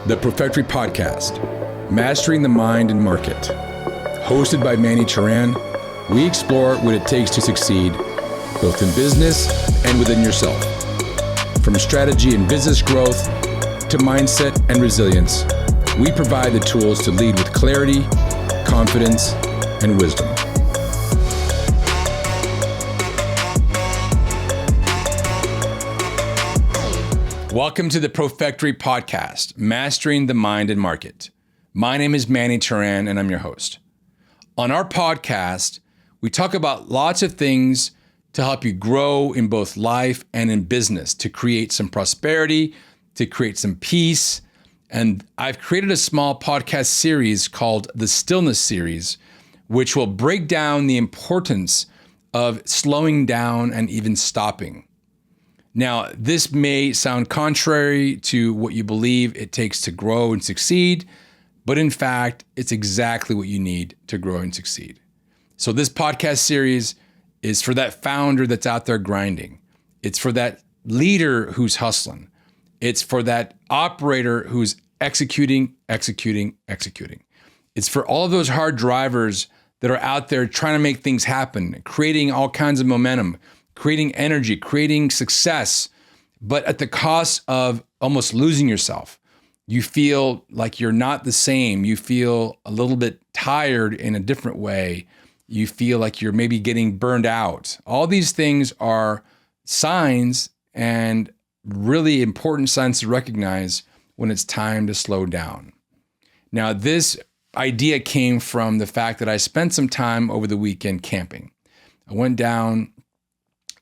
The Profectory Podcast, Mastering the Mind and Market. Hosted by Manny Teran, we explore what it takes to succeed, both in business and within yourself. From strategy and business growth to mindset and resilience, we provide the tools to lead with clarity, confidence, and wisdom. Welcome to the Profectory Podcast, Mastering the Mind and Market. My name is Manny Teran, and I'm your host. On our podcast, we talk about lots of things to help you grow in both life and in business, to create some prosperity, to create some peace. And I've created a small podcast series called the Stillness Series, which will break down the importance of slowing down and even stopping. Now, this may sound contrary to what you believe it takes to grow and succeed, but in fact, it's exactly what you need to grow and succeed. So this podcast series is for that founder that's out there grinding. It's for that leader who's hustling. It's for that operator who's executing. It's for all of those hard drivers that are out there trying to make things happen, creating all kinds of momentum, creating energy, creating success, but at the cost of almost losing yourself. You feel like you're not the same. You feel a little bit tired in a different way. You feel like you're maybe getting burned out. All these things are signs, and really important signs to recognize when it's time to slow down. Now, this idea came from the fact that I spent some time over the weekend camping. I went down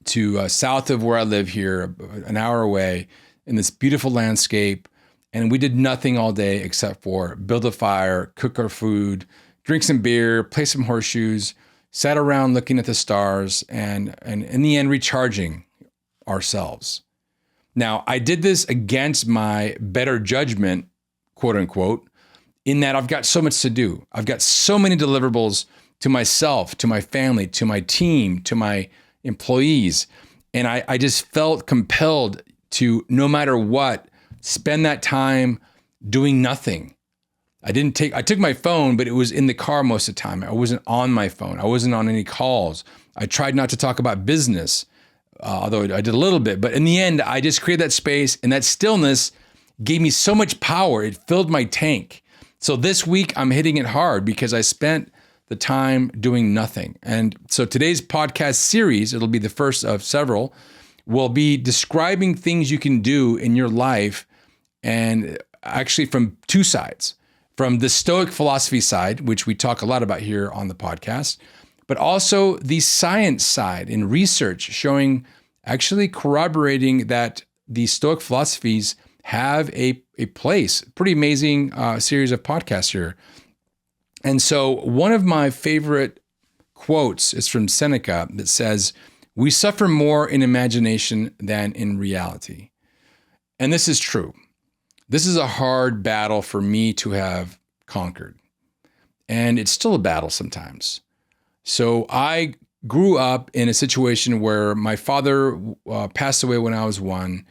to south of where I live here, an hour away, in this beautiful landscape. And we did nothing all day except for build a fire, cook our food, drink some beer, play some horseshoes, sat around looking at the stars, and in the end, recharging ourselves. Now, I did this against my better judgment, quote unquote, in that I've got so much to do. I've got so many deliverables to myself, to my family, to my team, to my employees. And I just felt compelled to, no matter what, spend that time doing nothing. I took my phone, but it was in the car most of the time. I wasn't on my phone. I wasn't on any calls. I tried not to talk about business, although I did a little bit. But in the end, I just created that space, and that stillness gave me so much power. It filled my tank. So this week, I'm hitting it hard because I spent the time doing nothing. And so today's podcast series, it'll be the first of several, will be describing things you can do in your life, and actually from two sides. From the Stoic philosophy side, which we talk a lot about here on the podcast, but also the science side in research showing, actually corroborating that the Stoic philosophies have a place. Pretty amazing series of podcasts here. And so one of my favorite quotes is from Seneca that says, "We suffer more in imagination than in reality." And this is true. This is a hard battle for me to have conquered. And it's still a battle sometimes. So I grew up in a situation where my father passed away when I was 1.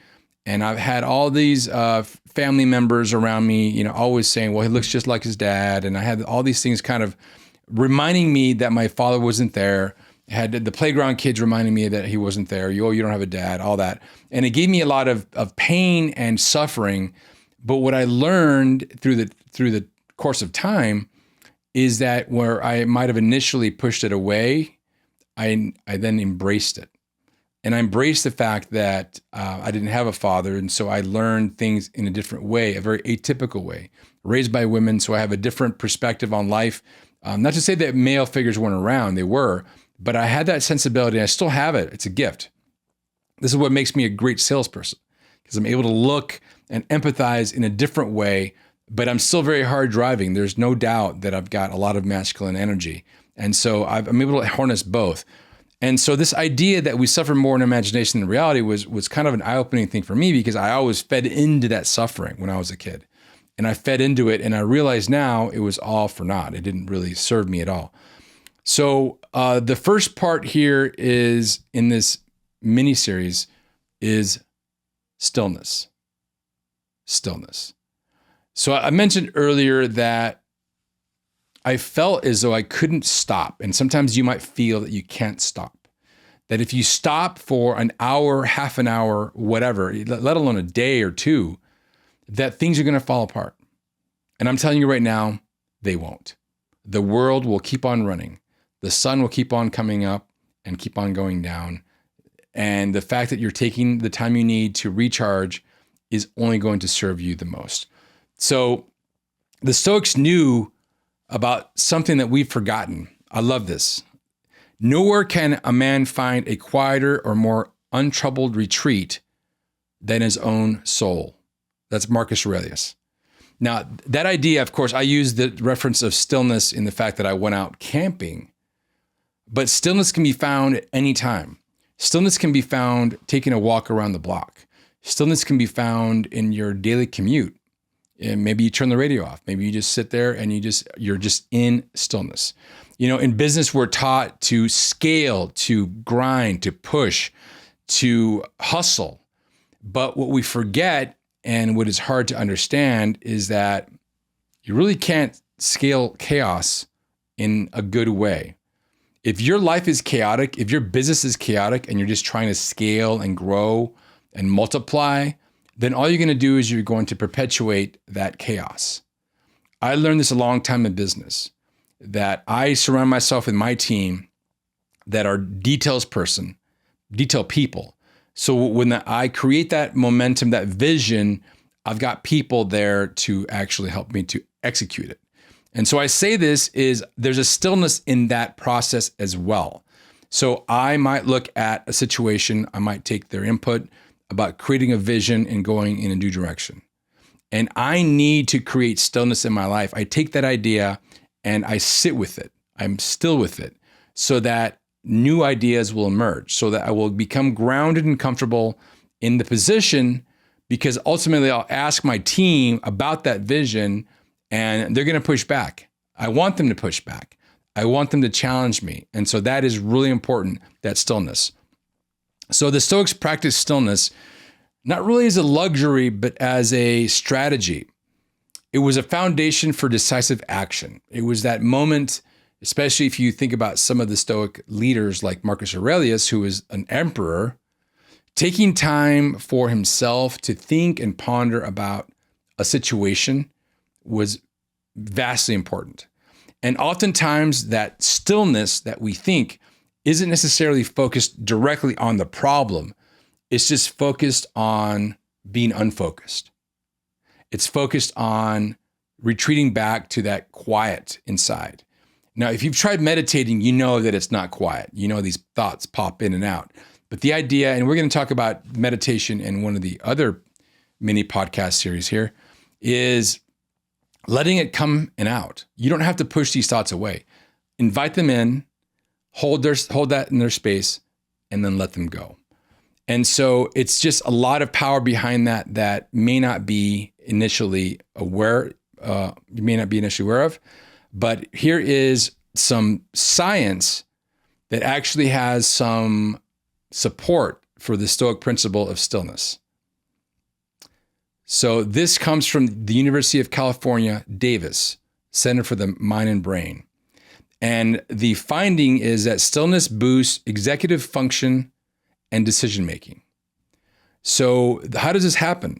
And I've had all these family members around me, always saying, well, he looks just like his dad. And I had all these things kind of reminding me that my father wasn't there. I had the playground kids reminding me that he wasn't there. You don't have a dad, all that. And it gave me a lot of pain and suffering. But what I learned through the course of time is that where I might have initially pushed it away, I then embraced it. And I embraced the fact that I didn't have a father. And so I learned things in a different way, a very atypical way, raised by women. So I have a different perspective on life. Not to say that male figures weren't around, they were, but I had that sensibility. And I still have it. It's a gift. This is what makes me a great salesperson, because I'm able to look and empathize in a different way, but I'm still very hard driving. There's no doubt that I've got a lot of masculine energy. And so I'm able to harness both. And so this idea that we suffer more in imagination than reality was kind of an eye-opening thing for me, because I always fed into that suffering when I was a kid. And I fed into it, and I realize now it was all for naught. It didn't really serve me at all. So the first part here is in this mini-series is stillness. stillness. So I mentioned earlier that I felt as though I couldn't stop. And sometimes you might feel that you can't stop. That if you stop for an hour, half an hour, whatever, let alone a day or two, that things are going to fall apart. And I'm telling you right now, they won't. The world will keep on running. The sun will keep on coming up and keep on going down. And the fact that you're taking the time you need to recharge is only going to serve you the most. So the Stoics knew about something that we've forgotten. I love this. Nowhere can a man find a quieter or more untroubled retreat than his own soul. That's Marcus Aurelius. Now, that idea, of course, I use the reference of stillness in the fact that I went out camping, but stillness can be found at any time. Stillness can be found taking a walk around the block. Stillness can be found in your daily commute. And maybe you turn the radio off. Maybe you just sit there and you're just in stillness. You know, in business, we're taught to scale, to grind, to push, to hustle. But what we forget, and what is hard to understand, is that you really can't scale chaos in a good way. If your life is chaotic, if your business is chaotic and you're just trying to scale and grow and multiply, then all you're going to do is you're going to perpetuate that chaos. I learned this a long time in business, that I surround myself with my team that are detail people. So when I create that momentum, that vision, I've got people there to actually help me to execute it. And so I say this is there's a stillness in that process as well. So I might look at a situation, I might take their input about creating a vision and going in a new direction. And I need to create stillness in my life. I take that idea and I sit with it. I'm still with it so that new ideas will emerge, so that I will become grounded and comfortable in the position, because ultimately I'll ask my team about that vision and they're going to push back. I want them to push back. I want them to challenge me. And so that is really important, that stillness. So the Stoics practice stillness not really as a luxury, but as a strategy. It was a foundation for decisive action. It was that moment, especially if you think about some of the Stoic leaders like Marcus Aurelius, who was an emperor, taking time for himself to think and ponder about a situation was vastly important. And oftentimes that stillness that we think isn't necessarily focused directly on the problem. It's just focused on being unfocused. It's focused on retreating back to that quiet inside. Now, if you've tried meditating, you know that it's not quiet. You know these thoughts pop in and out. But the idea, and we're going to talk about meditation in one of the other mini podcast series here, is letting it come and out. You don't have to push these thoughts away. Invite them in, hold that in their space, and then let them go. And so it's just a lot of power behind that may not be initially aware, you may not be initially aware of. But here is some science that actually has some support for the Stoic principle of stillness. So this comes from the University of California, Davis, Center for the Mind and Brain. And the finding is that stillness boosts executive function and decision-making. So how does this happen?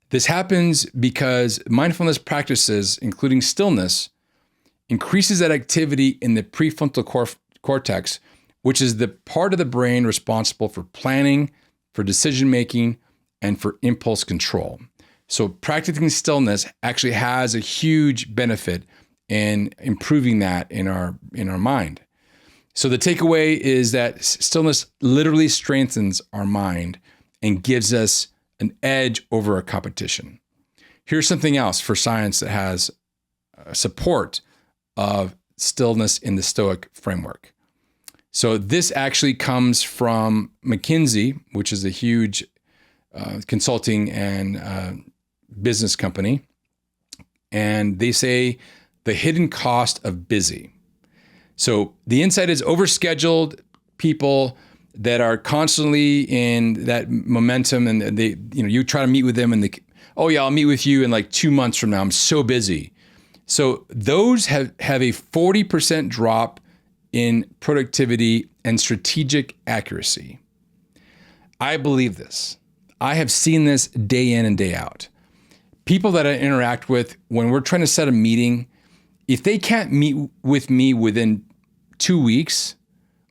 This happens because mindfulness practices, including stillness, increases that activity in the prefrontal cortex, which is the part of the brain responsible for planning, for decision-making, and for impulse control. So practicing stillness actually has a huge benefit in improving that in our mind. So the takeaway is that stillness literally strengthens our mind and gives us an edge over our competition. Here's something else for science that has support of stillness in the Stoic framework. So this actually comes from McKinsey, which is a huge consulting and business company. And they say the hidden cost of busy. So the insight is overscheduled people that are constantly in that momentum, and you try to meet with them and Oh yeah, I'll meet with you in like 2 months from now. I'm so busy. So those have a 40% drop in productivity and strategic accuracy. I believe this. I have seen this day in and day out. People that I interact with, when we're trying to set a meeting, if they can't meet with me within 2 weeks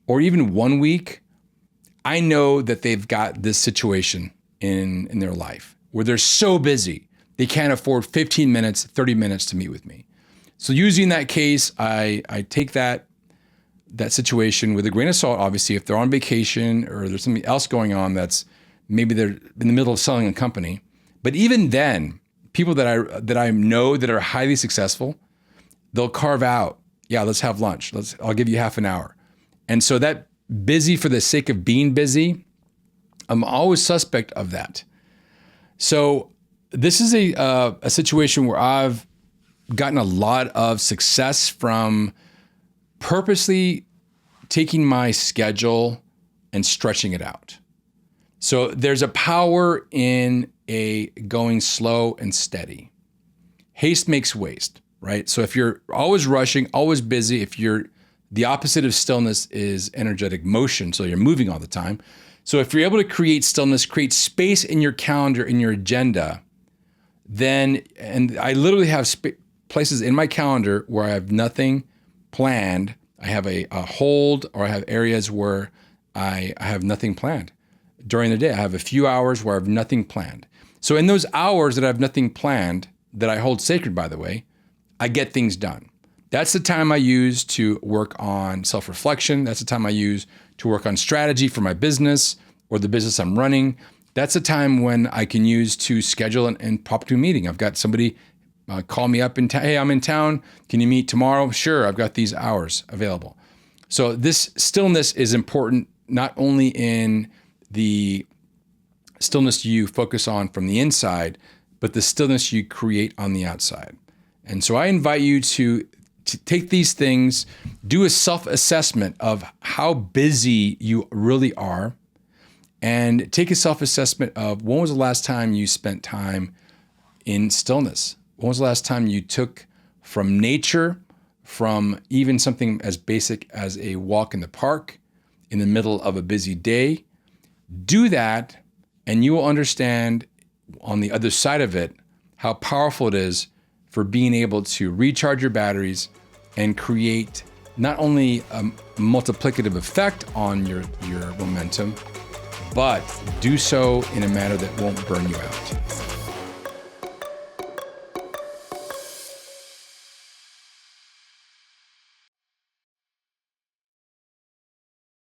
or even 1 week, I know that they've got this situation in their life where they're so busy, they can't afford 15 minutes, 30 minutes to meet with me. So using that case, I take that situation with a grain of salt. Obviously, if they're on vacation or there's something else going on, that's maybe they're in the middle of selling a company. But even then, people that I know that are highly successful, they'll carve out, yeah, let's have lunch. I'll give you half an hour. And so that busy for the sake of being busy, I'm always suspect of that. So this is a situation where I've gotten a lot of success from purposely taking my schedule and stretching it out. So there's a power in going slow and steady. Haste makes waste, right? So if you're always rushing, always busy, the opposite of stillness is energetic motion, so you're moving all the time. So if you're able to create stillness, create space in your calendar, in your agenda, then, and I literally have places in my calendar where I have nothing planned. I have a hold, or I have areas where I have nothing planned. During the day, I have a few hours where I have nothing planned. So in those hours that I have nothing planned, that I hold sacred, by the way, I get things done. That's the time I use to work on self-reflection. That's the time I use to work on strategy for my business or the business I'm running. That's the time when I can use to schedule and pop to a meeting. I've got somebody call me up and hey, I'm in town. Can you meet tomorrow? Sure, I've got these hours available. So this stillness is important, not only in the stillness you focus on from the inside, but the stillness you create on the outside. And so I invite you to take these things, do a self-assessment of how busy you really are, and take a self-assessment of when was the last time you spent time in stillness? When was the last time you took from nature, from even something as basic as a walk in the park in the middle of a busy day? Do that, and you will understand on the other side of it how powerful it is for being able to recharge your batteries and create not only a multiplicative effect on your momentum, but do so in a manner that won't burn you out.